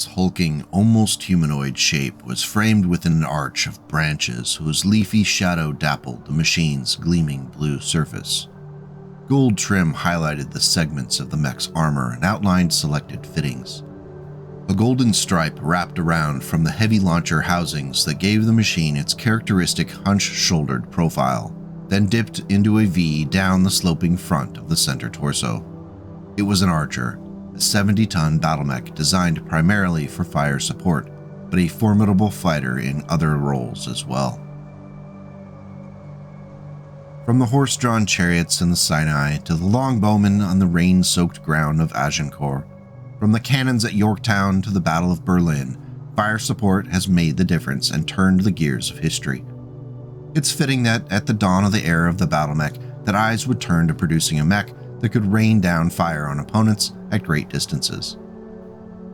its hulking, almost humanoid shape was framed within an arch of branches whose leafy shadow dappled the machine's gleaming blue surface. Gold trim highlighted the segments of the mech's armor and outlined selected fittings. A golden stripe wrapped around from the heavy launcher housings that gave the machine its characteristic hunch-shouldered profile, then dipped into a V down the sloping front of the center torso. It was an Archer, a 70-ton battlemech designed primarily for fire support, but a formidable fighter in other roles as well. From the horse-drawn chariots in the Sinai to the longbowmen on the rain-soaked ground of Agincourt, from the cannons at Yorktown to the Battle of Berlin, fire support has made the difference and turned the gears of history. It's fitting that at the dawn of the era of the battlemech, that eyes would turn to producing a mech that could rain down fire on opponents at great distances.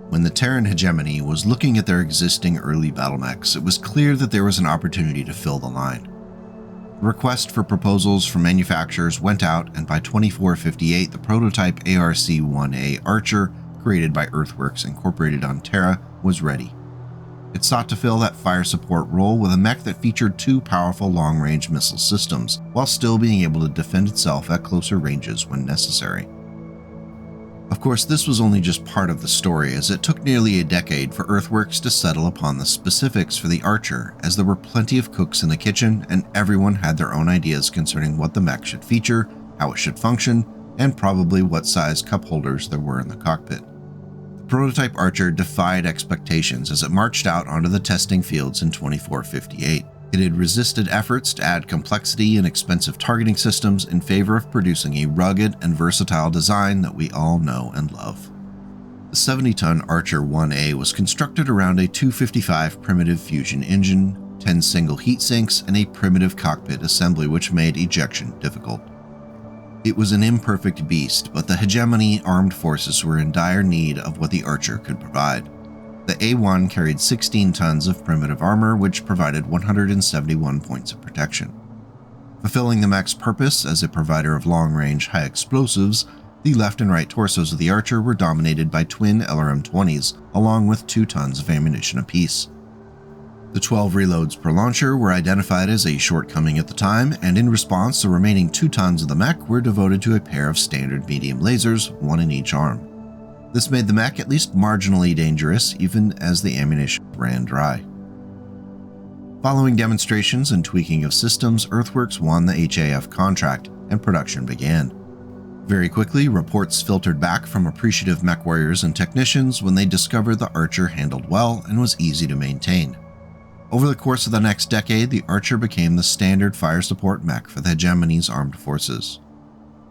When the Terran hegemony was looking at their existing early battlemechs, it was clear that there was an opportunity to fill the line. The request for proposals from manufacturers went out, and by 2458, the prototype ARC-1A Archer, created by Earthworks Incorporated on Terra, was ready. It sought to fill that fire support role with a mech that featured two powerful long-range missile systems, while still being able to defend itself at closer ranges when necessary. Of course, this was only just part of the story, as it took nearly a decade for Earthworks to settle upon the specifics for the Archer, as there were plenty of cooks in the kitchen and everyone had their own ideas concerning what the mech should feature, how it should function, and probably what size cup holders there were in the cockpit. The prototype Archer defied expectations as it marched out onto the testing fields in 2458. It had resisted efforts to add complexity and expensive targeting systems in favor of producing a rugged and versatile design that we all know and love. The 70-ton Archer 1A was constructed around a 255 primitive fusion engine, 10 single heat sinks, and a primitive cockpit assembly which made ejection difficult. It was an imperfect beast, but the hegemony armed forces were in dire need of what the Archer could provide. The A1 carried 16 tons of primitive armor, which provided 171 points of protection. Fulfilling the mech's purpose as a provider of long-range high explosives, the left and right torsos of the Archer were dominated by twin LRM-20s, along with 2 tons of ammunition apiece. The 12 reloads per launcher were identified as a shortcoming at the time, and in response, the remaining 2 tons of the mech were devoted to a pair of standard medium lasers, one in each arm. This made the mech at least marginally dangerous, even as the ammunition ran dry. Following demonstrations and tweaking of systems, Earthworks won the HAF contract, and production began. Very quickly, reports filtered back from appreciative mech warriors and technicians when they discovered the Archer handled well and was easy to maintain. Over the course of the next decade, the Archer became the standard fire support mech for the hegemony's armed forces.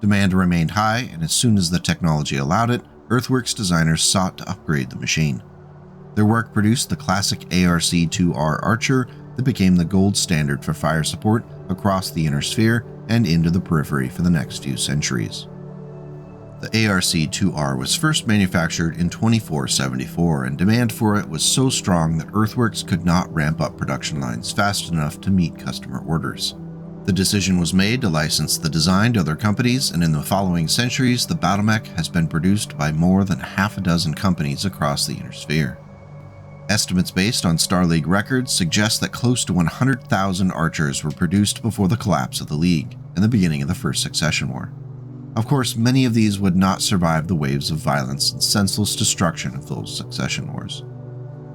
Demand remained high, and as soon as the technology allowed it, Earthworks designers sought to upgrade the machine. Their work produced the classic ARC-2R Archer that became the gold standard for fire support across the inner sphere and into the periphery for the next few centuries. The ARC-2R was first manufactured in 2474, and demand for it was so strong that Earthworks could not ramp up production lines fast enough to meet customer orders. The decision was made to license the design to other companies, and in the following centuries, the battlemech has been produced by more than half a dozen companies across the inner sphere. Estimates based on Star League records suggest that close to 100,000 Archers were produced before the collapse of the League and the beginning of the First Succession War. Of course, many of these would not survive the waves of violence and senseless destruction of those succession wars.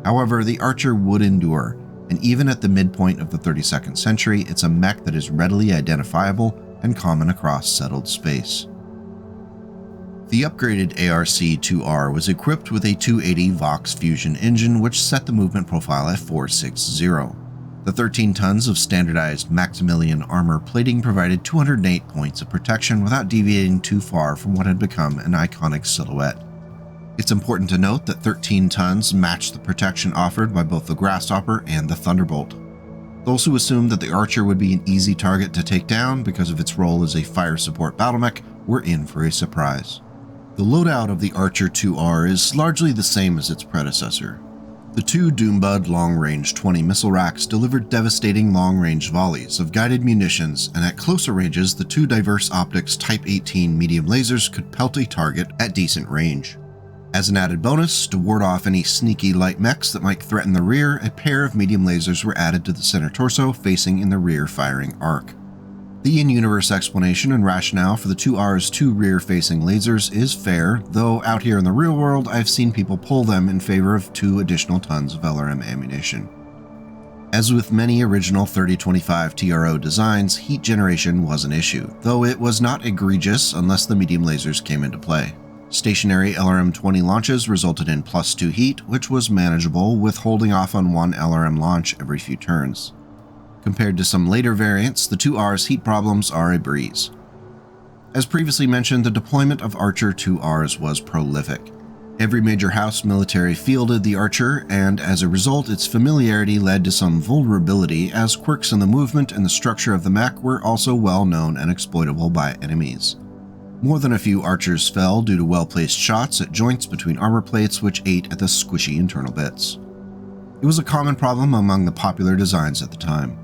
However, the Archer would endure, and even at the midpoint of the 32nd century, it's a mech that is readily identifiable and common across settled space. The upgraded ARC-2R was equipped with a 280 Vox fusion engine, which set the movement profile at 460. The 13 tons of standardized Maximilian armor plating provided 208 points of protection without deviating too far from what had become an iconic silhouette. It's important to note that 13 tons matched the protection offered by both the Grasshopper and the Thunderbolt. Those who assumed that the Archer would be an easy target to take down because of its role as a fire support battlemech were in for a surprise. The loadout of the Archer 2R is largely the same as its predecessor. The 2 Doombud long-range 20 missile racks delivered devastating long-range volleys of guided munitions, and at closer ranges, the 2 diverse optics Type 18 medium lasers could pelt a target at decent range. As an added bonus, to ward off any sneaky light mechs that might threaten the rear, a pair of medium lasers were added to the center torso facing in the rear firing arc. The in-universe explanation and rationale for the 2R's two rear-facing lasers is fair, though out here in the real world I've seen people pull them in favor of 2 additional tons of LRM ammunition. As with many original 3025 TRO designs, heat generation was an issue, though it was not egregious unless the medium lasers came into play. Stationary LRM-20 launches resulted in +2 heat, which was manageable with holding off on 1 LRM launch every few turns. Compared to some later variants, the 2R's heat problems are a breeze. As previously mentioned, the deployment of Archer 2Rs was prolific. Every major house military fielded the Archer, and as a result, its familiarity led to some vulnerability, as quirks in the movement and the structure of the mech were also well known and exploitable by enemies. More than a few Archers fell due to well-placed shots at joints between armor plates which ate at the squishy internal bits. It was a common problem among the popular designs at the time.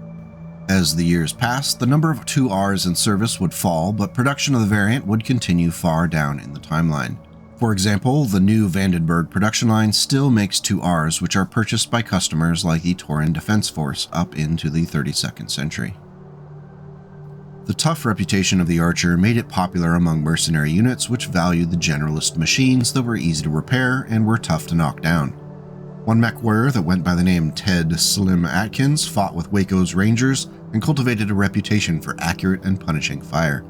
As the years passed, the number of 2Rs in service would fall, but production of the variant would continue far down in the timeline. For example, the new Vandenberg production line still makes 2Rs which are purchased by customers like the Tauren Defense Force up into the 32nd century. The tough reputation of the Archer made it popular among mercenary units which valued the generalist machines that were easy to repair and were tough to knock down. One Mechwarrior that went by the name Ted Slim Atkins fought with Waco's Rangers and cultivated a reputation for accurate and punishing fire.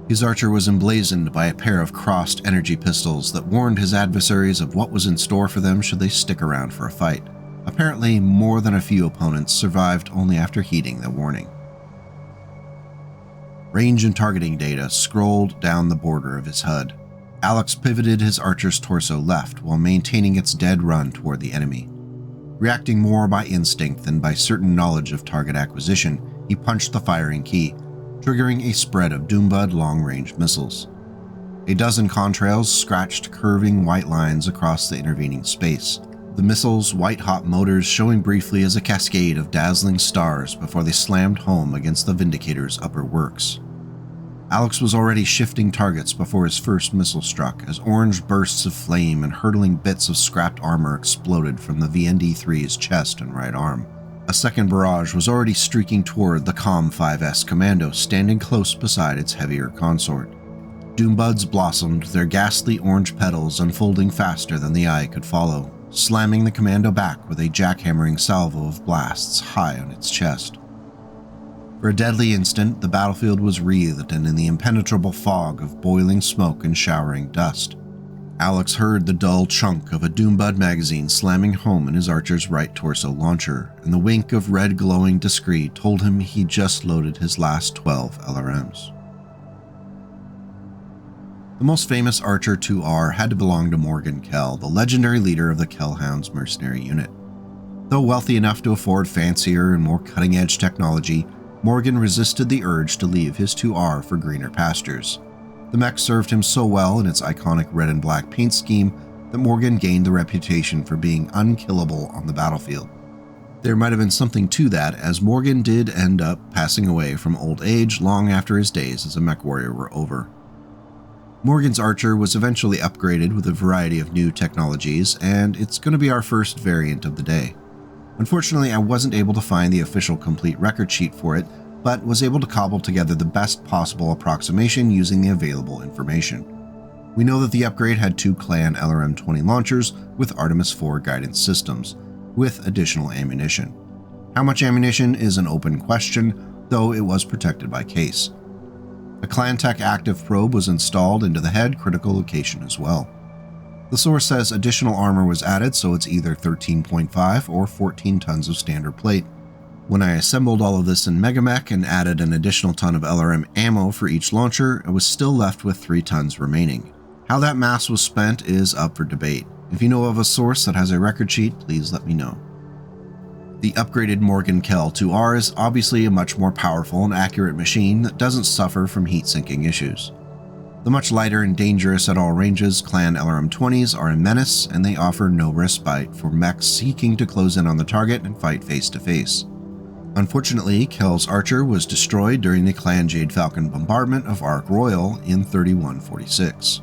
His Archer was emblazoned by a pair of crossed energy pistols that warned his adversaries of what was in store for them should they stick around for a fight. Apparently, more than a few opponents survived only after heeding the warning. Range and targeting data scrolled down the border of his HUD. Alex pivoted his Archer's torso left while maintaining its dead run toward the enemy. Reacting more by instinct than by certain knowledge of target acquisition, he punched the firing key, triggering a spread of Doombud long-range missiles. A dozen contrails scratched curving white lines across the intervening space, the missiles' white-hot motors showing briefly as a cascade of dazzling stars before they slammed home against the Vindicator's upper works. Alex was already shifting targets before his first missile struck as orange bursts of flame and hurtling bits of scrapped armor exploded from the VND-3's chest and right arm. A second barrage was already streaking toward the Com-5S commando standing close beside its heavier consort. Doombuds blossomed, their ghastly orange petals unfolding faster than the eye could follow, slamming the commando back with a jackhammering salvo of blasts high on its chest. For a deadly instant, the battlefield was wreathed in the impenetrable fog of boiling smoke and showering dust. Alex heard the dull chunk of a Doombud magazine slamming home in his Archer's right torso launcher, and the wink of red glowing discrete told him he just loaded his last 12 LRMs. The most famous Archer 2R had to belong to Morgan Kell, the legendary leader of the Kell Hounds mercenary unit. Though wealthy enough to afford fancier and more cutting-edge technology, Morgan resisted the urge to leave his 2R for greener pastures. The mech served him so well in its iconic red and black paint scheme that Morgan gained the reputation for being unkillable on the battlefield. There might have been something to that, as Morgan did end up passing away from old age long after his days as a Mechwarrior were over. Morgan's Archer was eventually upgraded with a variety of new technologies, and it's going to be our first variant of the day. Unfortunately, I wasn't able to find the official complete record sheet for it, but was able to cobble together the best possible approximation using the available information. We know that the upgrade had 2 Clan LRM-20 launchers with Artemis 4 guidance systems, with additional ammunition. How much ammunition is an open question, though it was protected by case. A ClanTech active probe was installed into the head critical location as well. The source says additional armor was added, so it's either 13.5 or 14 tons of standard plate. When I assembled all of this in Megamech and added an additional ton of LRM ammo for each launcher, I was still left with 3 tons remaining. How that mass was spent is up for debate. If you know of a source that has a record sheet, please let me know. The upgraded Morgan Kell 2R is obviously a much more powerful and accurate machine that doesn't suffer from heat sinking issues. The much lighter and dangerous at all ranges Clan LRM-20s are a menace, and they offer no respite for mechs seeking to close in on the target and fight face to face. Unfortunately, Kell's Archer was destroyed during the Clan Jade Falcon bombardment of Ark Royal in 3146.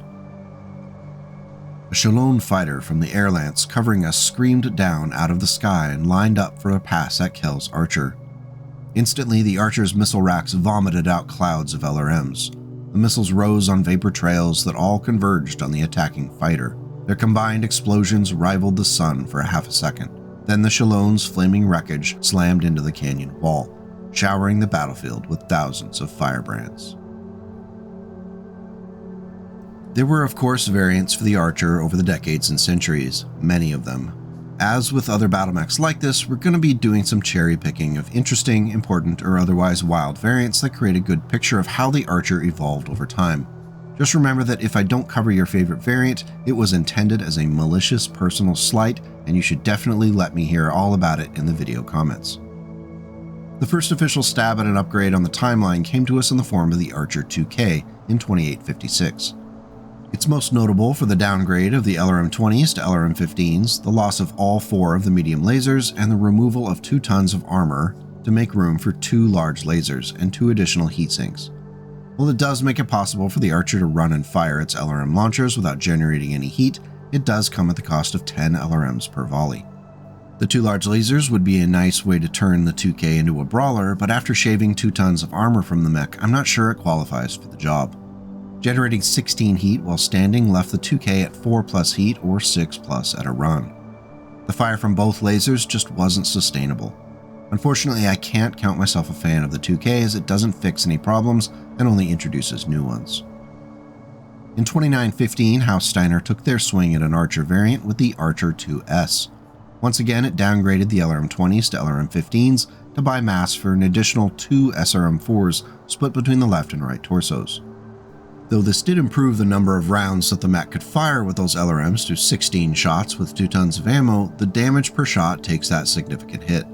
A Shalone fighter from the air lance covering us screamed down out of the sky and lined up for a pass at Kell's archer. Instantly, the archer's missile racks vomited out clouds of LRMs. The missiles rose on vapor trails that all converged on the attacking fighter. Their combined explosions rivaled the sun for a half a second. Then the Shalone's flaming wreckage slammed into the canyon wall, showering the battlefield with thousands of firebrands. There were, of course, variants for the archer over the decades and centuries, many of them. As with other battle mechs like this, we're going to be doing some cherry picking of interesting, important, or otherwise wild variants that create a good picture of how the archer evolved over time. Just remember that if I don't cover your favorite variant, it was intended as a malicious personal slight, and you should definitely let me hear all about it in the video comments. The first official stab at an upgrade on the timeline came to us in the form of the Archer 2K in 2856. It's most notable for the downgrade of the LRM-20s to LRM-15s, the loss of all 4 of the medium lasers, and the removal of 2 tons of armor to make room for 2 large lasers and 2 additional heatsinks. While it does make it possible for the Archer to run and fire its LRM launchers without generating any heat, it does come at the cost of 10 LRMs per volley. The 2 large lasers would be a nice way to turn the 2K into a brawler, but after shaving 2 tons of armor from the mech, I'm not sure it qualifies for the job. Generating 16 heat while standing left the 2K at 4+ heat or 6+ at a run. The fire from both lasers just wasn't sustainable. Unfortunately, I can't count myself a fan of the 2K as it doesn't fix any problems and only introduces new ones. In 2915, House Steiner took their swing at an Archer variant with the Archer 2S. Once again, it downgraded the LRM-20s to LRM-15s to buy mass for an additional 2 SRM-4s split between the left and right torsos. Though this did improve the number of rounds that the mech could fire with those LRMs to 16 shots with 2 tons of ammo, the damage per shot takes that significant hit.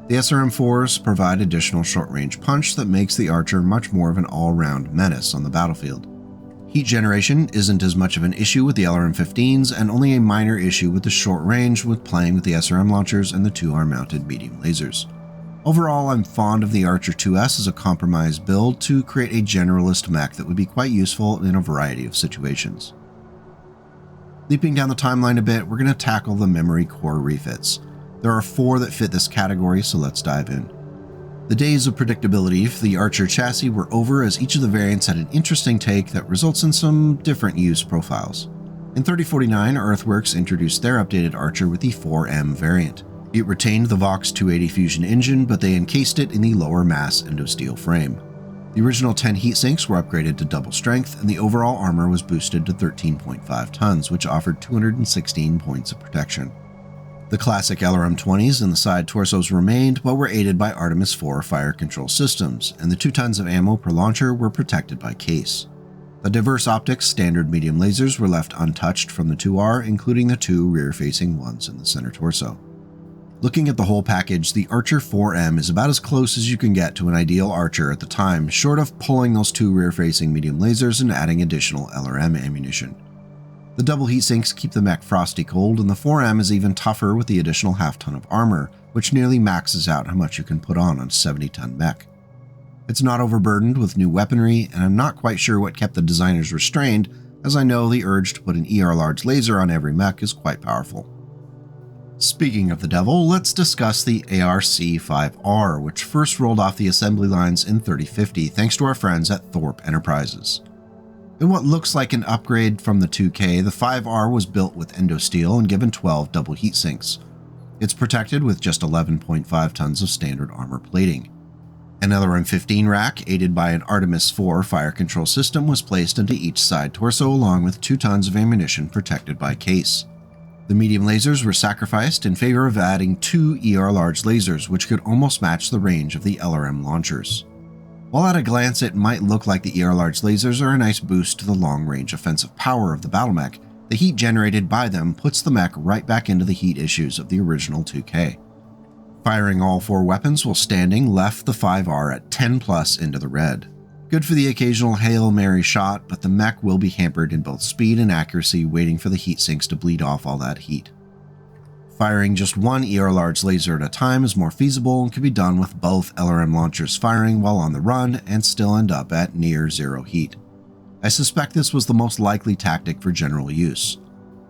The SRM-4s provide additional short-range punch that makes the Archer much more of an all-round menace on the battlefield. Heat generation isn't as much of an issue with the LRM-15s and only a minor issue with the short range with playing with the SRM launchers and the 2 arm-mounted medium lasers. Overall, I'm fond of the Archer 2S as a compromise build to create a generalist mech that would be quite useful in a variety of situations. Leaping down the timeline a bit, we're going to tackle the memory core refits. There are 4 that fit this category, so let's dive in. The days of predictability for the Archer chassis were over as each of the variants had an interesting take that results in some different use profiles. In 3049, Earthworks introduced their updated Archer with the 4M variant. It retained the Vox 280 fusion engine, but they encased it in the lower mass endosteel frame. The original 10 heatsinks were upgraded to double strength, and the overall armor was boosted to 13.5 tons, which offered 216 points of protection. The classic LRM-20s and the side torsos remained, but were aided by Artemis IV fire control systems, and the 2 tons of ammo per launcher were protected by case. The diverse optics standard medium lasers were left untouched from the 2R, including the 2 rear-facing ones in the center torso. Looking at the whole package, the Archer 4M is about as close as you can get to an ideal Archer at the time, short of pulling those 2 rear-facing medium lasers and adding additional LRM ammunition. The double heatsinks keep the mech frosty cold, and the 4M is even tougher with the additional half-ton of armor, which nearly maxes out how much you can put on a 70-ton mech. It's not overburdened with new weaponry, and I'm not quite sure what kept the designers restrained, as I know the urge to put an ER large laser on every mech is quite powerful. Speaking of the devil, let's discuss the ARC-5R, which first rolled off the assembly lines in 3050 thanks to our friends at Thorpe Enterprises. In what looks like an upgrade from the 2K, the 5R was built with endosteel and given 12 double heatsinks. It's protected with just 11.5 tons of standard armor plating. An LRM-15 rack, aided by an Artemis IV fire control system, was placed into each side torso along with 2 tons of ammunition protected by case. The medium lasers were sacrificed in favor of adding 2 ER large lasers, which could almost match the range of the LRM launchers. While at a glance it might look like the ER large lasers are a nice boost to the long-range offensive power of the battle mech, the heat generated by them puts the mech right back into the heat issues of the original 2K. Firing all 4 weapons while standing left the 5R at 10+ into the red. Good for the occasional Hail Mary shot, but the mech will be hampered in both speed and accuracy waiting for the heatsinks to bleed off all that heat. Firing just 1 ER large laser at a time is more feasible and can be done with both LRM launchers firing while on the run and still end up at near 0 heat. I suspect this was the most likely tactic for general use.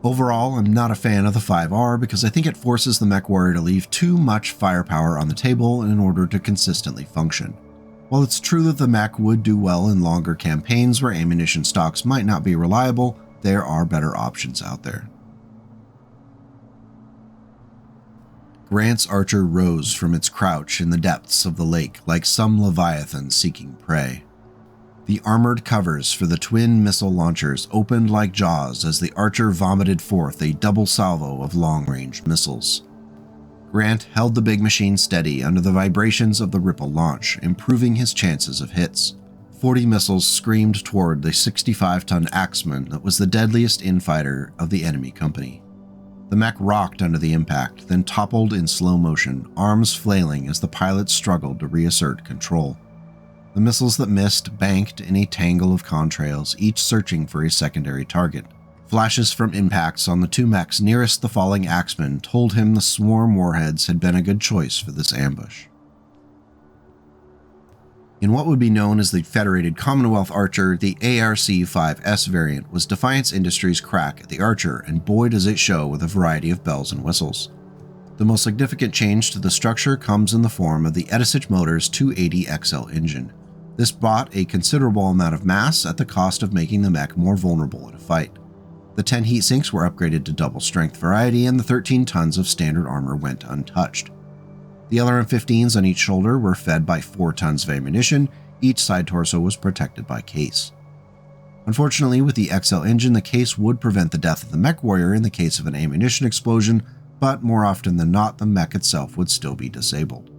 Overall, I'm not a fan of the 5R because I think it forces the Mechwarrior to leave too much firepower on the table in order to consistently function. While it's true that the mech would do well in longer campaigns where ammunition stocks might not be reliable, there are better options out there. Grant's archer rose from its crouch in the depths of the lake like some leviathan seeking prey. The armored covers for the twin missile launchers opened like jaws as the archer vomited forth a double salvo of long-range missiles. Grant held the big machine steady under the vibrations of the ripple launch, improving his chances of hits. 40 missiles screamed toward the 65-ton axeman that was the deadliest infighter of the enemy company. The mech rocked under the impact, then toppled in slow motion, arms flailing as the pilots struggled to reassert control. The missiles that missed banked in a tangle of contrails, each searching for a secondary target. Flashes from impacts on the two mechs nearest the falling axeman told him the swarm warheads had been a good choice for this ambush. In what would be known as the Federated Commonwealth Archer, the ARC-5S variant was Defiance Industries' crack at the Archer, and boy does it show with a variety of bells and whistles. The most significant change to the structure comes in the form of the Eadeh Motors 280XL engine. This bought a considerable amount of mass at the cost of making the mech more vulnerable in a fight. The 10 heatsinks were upgraded to double strength variety, and the 13 tons of standard armor went untouched. The LRM-15s on each shoulder were fed by 4 tons of ammunition. Each side torso was protected by case. Unfortunately, with the XL engine, the case would prevent the death of the Mechwarrior in the case of an ammunition explosion, but more often than not, the mech itself would still be disabled.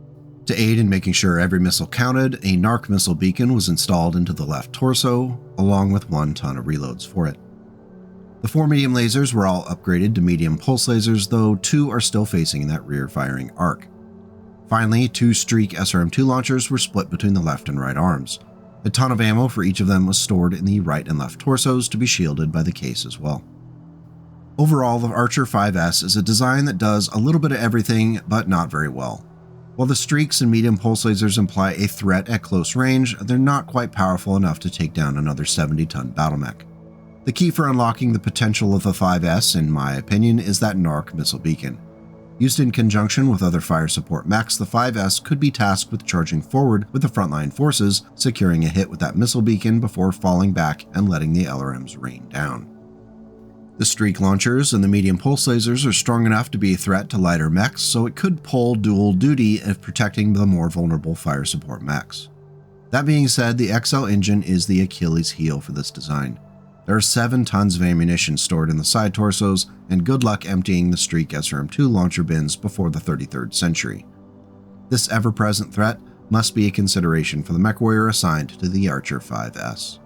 To aid in making sure every missile counted, a NARC missile beacon was installed into the left torso, along with 1 ton of reloads for it. The 4 medium lasers were all upgraded to medium pulse lasers, though 2 are still facing that rear-firing arc. Finally, 2 Streak SRM-2 launchers were split between the left and right arms. A ton of ammo for each of them was stored in the right and left torsos to be shielded by the case as well. Overall, the Archer 5S is a design that does a little bit of everything, but not very well. While the Streaks and medium pulse lasers imply a threat at close range, they're not quite powerful enough to take down another 70-ton battle mech. The key for unlocking the potential of the 5S, in my opinion, is that NARC missile beacon. Used in conjunction with other fire support mechs, the 5S could be tasked with charging forward with the frontline forces, securing a hit with that missile beacon before falling back and letting the LRMs rain down. The Streak launchers and the medium pulse lasers are strong enough to be a threat to lighter mechs, so it could pull dual duty of protecting the more vulnerable fire support mechs. That being said, the XL engine is the Achilles heel for this design. There are 7 tons of ammunition stored in the side torsos, and good luck emptying the Streak SRM-2 launcher bins before the 33rd century. This ever-present threat must be a consideration for the Mechwarrior assigned to the Archer 5S.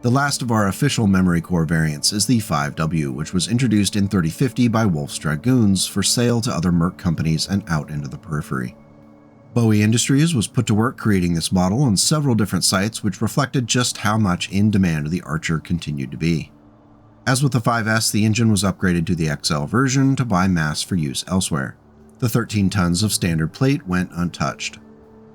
The last of our official memory core variants is the 5W, which was introduced in 3050 by Wolf's Dragoons for sale to other merc companies and out into the periphery. Bowie Industries was put to work creating this model on several different sites, which reflected just how much in demand the Archer continued to be. As with the 5S, the engine was upgraded to the XL version to buy mass for use elsewhere. The 13 tons of standard plate went untouched.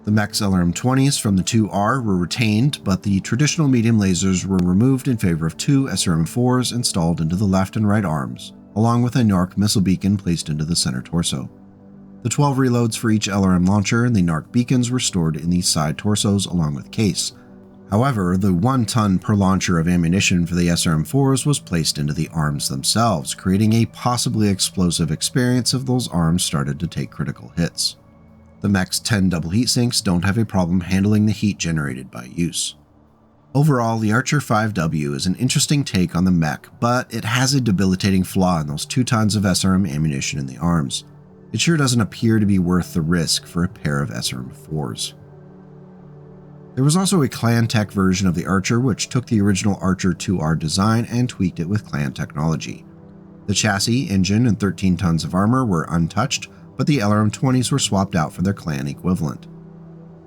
The Mech's LRM-20s from the 2R were retained, but the traditional medium lasers were removed in favor of 2 SRM-4s installed into the left and right arms, along with a NARC missile beacon placed into the center torso. The 12 reloads for each LRM launcher and the NARC beacons were stored in the side torsos along with case. However, the 1 ton per launcher of ammunition for the SRM-4s was placed into the arms themselves, creating a possibly explosive experience if those arms started to take critical hits. The mech's 10 double heatsinks don't have a problem handling the heat generated by use. Overall, the Archer 5W is an interesting take on the mech, but it has a debilitating flaw in those 2 tons of SRM ammunition in the arms. It sure doesn't appear to be worth the risk for a pair of SRM-4s. There was also a Clan Tech version of the Archer, which took the original Archer 2R design and tweaked it with Clan technology. The chassis, engine, and 13 tons of armor were untouched, but the LRM-20s were swapped out for their Clan equivalent.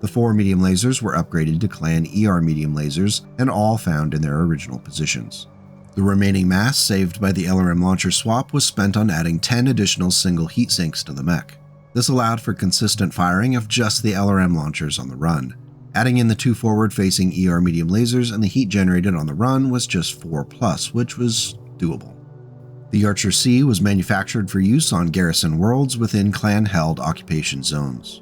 The 4 medium lasers were upgraded to Clan ER medium lasers, and all found in their original positions. The remaining mass saved by the LRM launcher swap was spent on adding 10 additional single heatsinks to the mech. This allowed for consistent firing of just the LRM launchers on the run. Adding in the 2 forward-facing ER medium lasers and the heat generated on the run was just 4+, which was doable. The Archer C was manufactured for use on garrison worlds within clan-held occupation zones.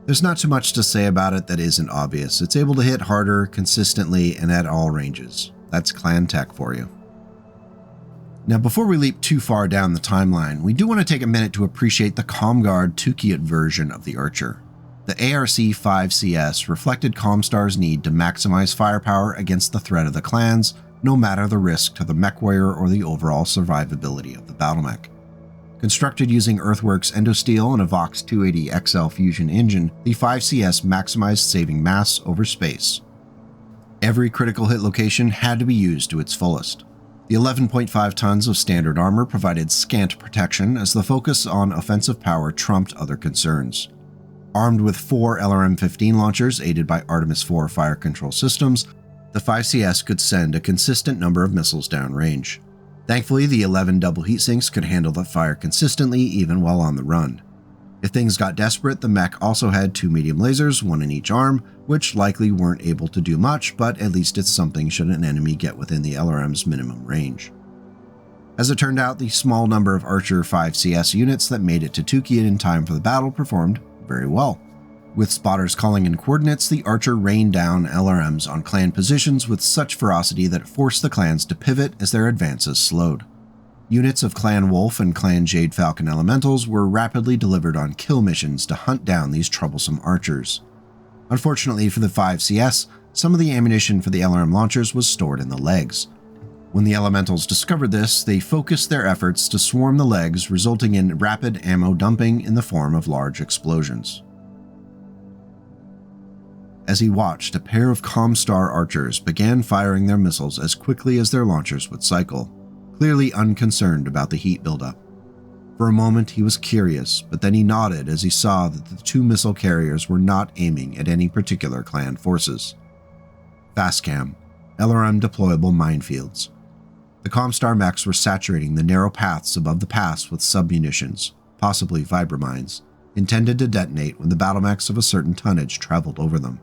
There's not too much to say about it that isn't obvious. It's able to hit harder, consistently, and at all ranges. That's clan tech for you. Now, before we leap too far down the timeline, we do want to take a minute to appreciate the ComGuard Tukayyid version of the Archer. The ARC-5CS reflected Comstar's need to maximize firepower against the threat of the clans, no matter the risk to the Mechwarrior or the overall survivability of the battlemech. Constructed using Earthworks Endosteel and a Vox 280 XL fusion engine, the 5CS maximized saving mass over space. Every critical hit location had to be used to its fullest. The 11.5 tons of standard armor provided scant protection as the focus on offensive power trumped other concerns. Armed with 4 LRM-15 launchers aided by Artemis IV fire control systems, the 5CS could send a consistent number of missiles downrange. Thankfully, the 11 double heatsinks could handle the fire consistently even while on the run. If things got desperate, the mech also had 2 medium lasers, 1 in each arm, which likely weren't able to do much, but at least it's something should an enemy get within the LRM's minimum range. As it turned out, the small number of Archer 5CS units that made it to Tukayyid in time for the battle performed very well. With spotters calling in coordinates, the Archer rained down LRMs on clan positions with such ferocity that it forced the clans to pivot as their advances slowed. Units of Clan Wolf and Clan Jade Falcon elementals were rapidly delivered on kill missions to hunt down these troublesome archers. Unfortunately for the 5CS, some of the ammunition for the LRM launchers was stored in the legs. When the elementals discovered this, they focused their efforts to swarm the legs, resulting in rapid ammo dumping in the form of large explosions. As he watched, a pair of Comstar archers began firing their missiles as quickly as their launchers would cycle, clearly unconcerned about the heat buildup. For a moment he was curious, but then he nodded as he saw that the 2 missile carriers were not aiming at any particular clan forces. Fastcam, LRM deployable minefields. The Comstar mechs were saturating the narrow paths above the pass with submunitions, possibly vibromines, intended to detonate when the battlemechs of a certain tonnage traveled over them.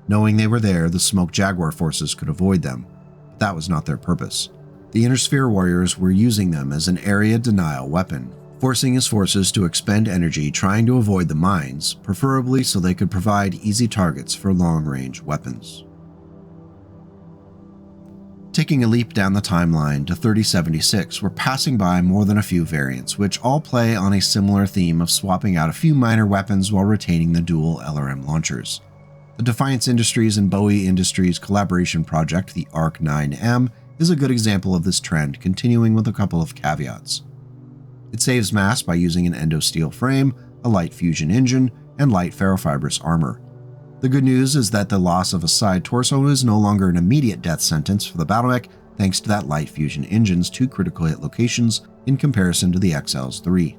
Knowing they were there, the Smoke Jaguar forces could avoid them, but that was not their purpose. The Inner Sphere warriors were using them as an area denial weapon, forcing his forces to expend energy trying to avoid the mines, preferably so they could provide easy targets for long-range weapons. Taking a leap down the timeline to 3076, we're passing by more than a few variants, which all play on a similar theme of swapping out a few minor weapons while retaining the dual LRM launchers. The Defiance Industries and Bowie Industries collaboration project, the ARC-9M, is a good example of this trend, continuing with a couple of caveats. It saves mass by using an endosteel frame, a light fusion engine, and light ferrofibrous armor. The good news is that the loss of a side torso is no longer an immediate death sentence for the battlemech thanks to that light fusion engine's 2 critical hit locations in comparison to the XL's 3.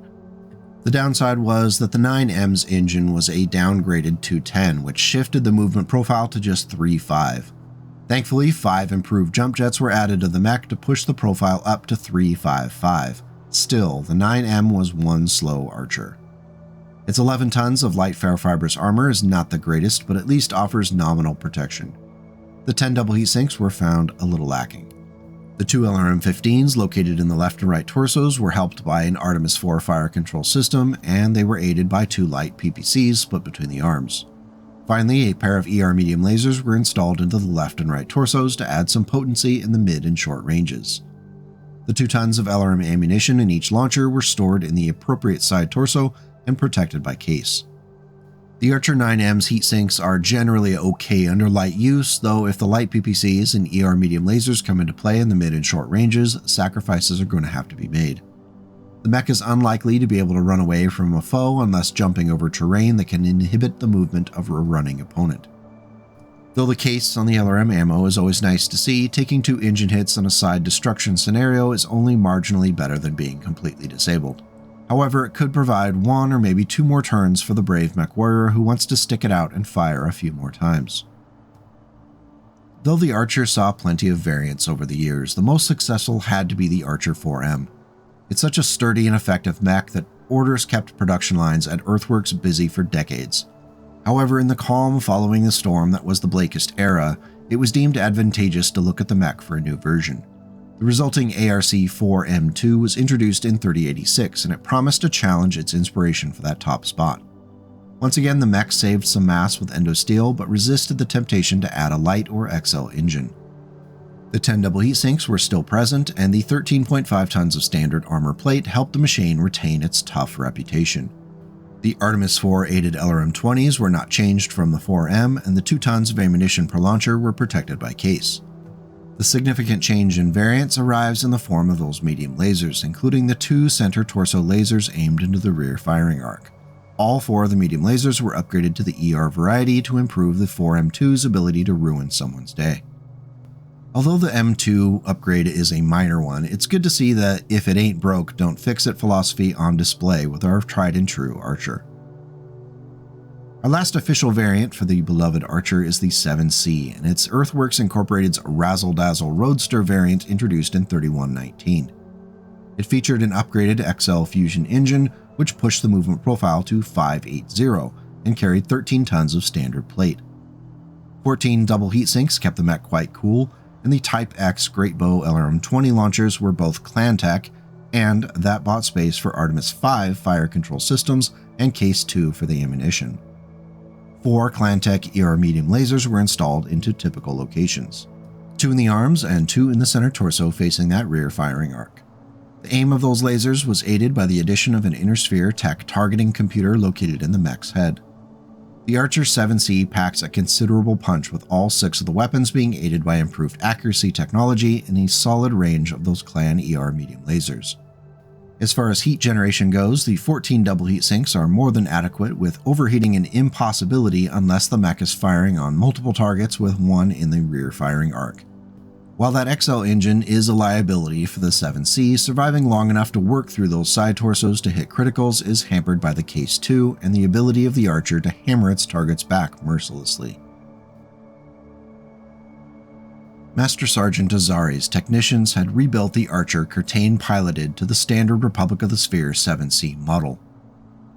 The downside was that the 9M's engine was a downgraded 210, which shifted the movement profile to just 3.5. Thankfully, 5 improved jump jets were added to the mech to push the profile up to 3.55. Still, the 9M was one slow archer. Its 11 tons of light ferrofibrous armor is not the greatest, but at least offers nominal protection. The 10 double heatsinks were found a little lacking. The 2 LRM-15s located in the left and right torsos were helped by an Artemis IV fire control system, and they were aided by 2 light PPCs split between the arms. Finally, a pair of ER medium lasers were installed into the left and right torsos to add some potency in the mid and short ranges. The 2 tons of LRM ammunition in each launcher were stored in the appropriate side torso and protected by case. The Archer 9M's heatsinks are generally okay under light use, though if the light PPCs and ER medium lasers come into play in the mid and short ranges, sacrifices are going to have to be made. The mech is unlikely to be able to run away from a foe unless jumping over terrain that can inhibit the movement of a running opponent. Though the case on the LRM ammo is always nice to see, taking 2 engine hits on a side destruction scenario is only marginally better than being completely disabled. However, it could provide 1 or maybe 2 more turns for the brave Mechwarrior who wants to stick it out and fire a few more times. Though the Archer saw plenty of variants over the years, the most successful had to be the Archer 4M. It's such a sturdy and effective mech that orders kept production lines at Earthworks busy for decades. However, in the calm following the storm that was the Blakist era, it was deemed advantageous to look at the mech for a new version. The resulting ARC-4M2 was introduced in 3086, and it promised to challenge its inspiration for that top spot. Once again, the mech saved some mass with endosteel, but resisted the temptation to add a light or XL engine. The 10 double heat sinks were still present, and the 13.5 tons of standard armor plate helped the machine retain its tough reputation. The Artemis IV aided LRM-20s were not changed from the 4M, and the 2 tons of ammunition per launcher were protected by case. The significant change in variance arrives in the form of those medium lasers, including the 2 center torso lasers aimed into the rear firing arc. All 4 of the medium lasers were upgraded to the ER variety to improve the 4M2's ability to ruin someone's day. Although the M2 upgrade is a minor one, it's good to see that if it ain't broke, don't fix it philosophy on display with our tried and true Archer. Our last official variant for the beloved Archer is the 7C, and its Earthworks Incorporated's Razzle Dazzle Roadster variant introduced in 3119. It featured an upgraded XL Fusion engine, which pushed the movement profile to 580 and carried 13 tons of standard plate. 14 double heat sinks kept the mech quite cool, and the Type X Great Bow LRM-20 launchers were both clan tech, and that bought space for Artemis V fire control systems and Case 2 for the ammunition. 4 Clantech ER medium lasers were installed into typical locations, 2 in the arms and 2 in the center torso facing that rear firing arc. The aim of those lasers was aided by the addition of an inner sphere tech targeting computer located in the mech's head. The Archer 7C packs a considerable punch, with all 6 of the weapons being aided by improved accuracy technology and a solid range of those Clan ER medium lasers. As far as heat generation goes, the 14 double heat sinks are more than adequate, with overheating an impossibility unless the mech is firing on multiple targets with 1 in the rear firing arc. While that XL engine is a liability for the 7C, surviving long enough to work through those side torsos to hit criticals is hampered by the Case 2 and the ability of the Archer to hammer its targets back mercilessly. Master Sergeant Azari's technicians had rebuilt the Archer curtain-piloted to the standard Republic of the Sphere 7C model.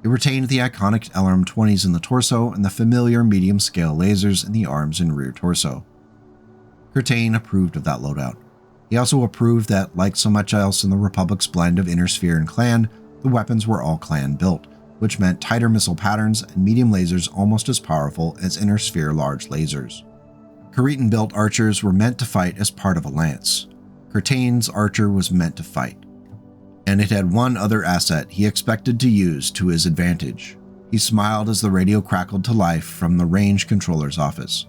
It retained the iconic LRM-20s in the torso and the familiar medium-scale lasers in the arms and rear torso. Curtain approved of that loadout. He also approved that, like so much else in the Republic's blend of Inner Sphere and Clan, the weapons were all Clan built, which meant tighter missile patterns and medium lasers almost as powerful as Inner Sphere large lasers. Cretan-built Archers were meant to fight as part of a lance. Curtain's Archer was meant to fight. And it had one other asset he expected to use to his advantage. He smiled as the radio crackled to life from the range controller's office.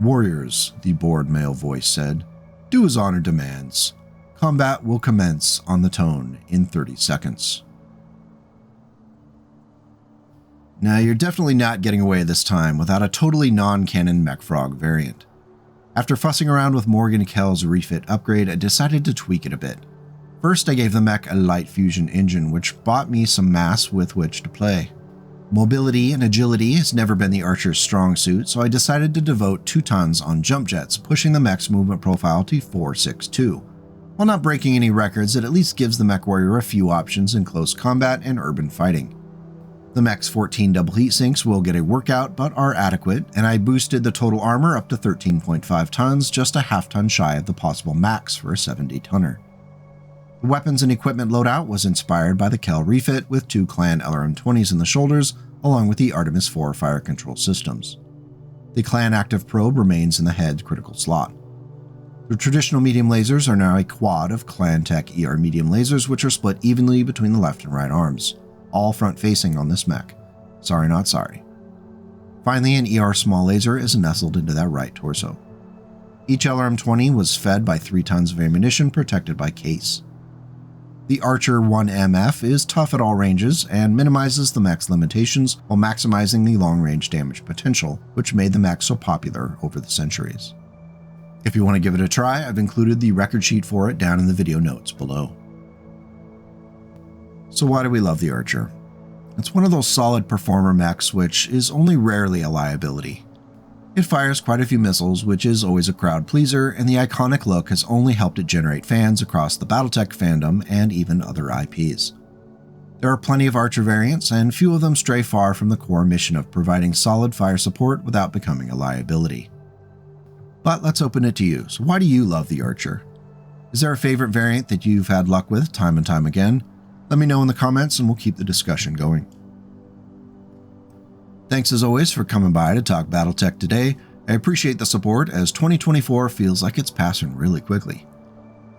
"Warriors," the bored male voice said, "do as honor demands. Combat will commence on the tone in 30 seconds. Now, you're definitely not getting away this time without a totally non-canon Mech Frog variant. After fussing around with Morgan Kell's refit upgrade, I decided to tweak it a bit. First, I gave the mech a light fusion engine, which bought me some mass with which to play. Mobility and agility has never been the Archer's strong suit, so I decided to devote 2 tons on jump jets, pushing the mech's movement profile to 462. While not breaking any records, it at least gives the Mechwarrior a few options in close combat and urban fighting. The mech's 14 double heat sinks will get a workout, but are adequate, and I boosted the total armor up to 13.5 tons, just a half ton shy of the possible max for a 70-tonner. The weapons and equipment loadout was inspired by the Kell refit, with 2 Clan LRM-20s in the shoulders, along with the Artemis IV fire control systems. The Clan active probe remains in the head critical slot. The traditional medium lasers are now a quad of Clan Tech ER medium lasers, which are split evenly between the left and right arms, all front-facing on this mech. Sorry not sorry. Finally, an ER small laser is nestled into that right torso. Each LRM-20 was fed by 3 tons of ammunition protected by case. The Archer 1MF is tough at all ranges and minimizes the mech's limitations while maximizing the long-range damage potential, which made the mech so popular over the centuries. If you want to give it a try, I've included the record sheet for it down in the video notes below. So why do we love the Archer? It's one of those solid performer mechs which is only rarely a liability. It fires quite a few missiles, which is always a crowd pleaser, and the iconic look has only helped it generate fans across the BattleTech fandom and even other IPs. There are plenty of Archer variants, and few of them stray far from the core mission of providing solid fire support without becoming a liability. But let's open it to you. So why do you love the Archer? Is there a favorite variant that you've had luck with time and time again? Let me know in the comments and we'll keep the discussion going. Thanks as always for coming by to talk BattleTech today. I appreciate the support as 2024 feels like it's passing really quickly.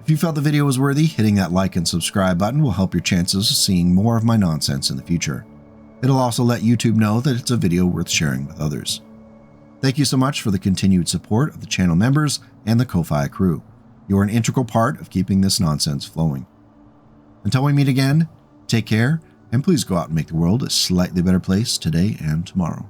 If you felt the video was worthy, hitting that like and subscribe button will help your chances of seeing more of my nonsense in the future. It'll also let YouTube know that it's a video worth sharing with others. Thank you so much for the continued support of the channel members and the Ko-Fi crew. You're an integral part of keeping this nonsense flowing. Until we meet again, take care, and please go out and make the world a slightly better place today and tomorrow.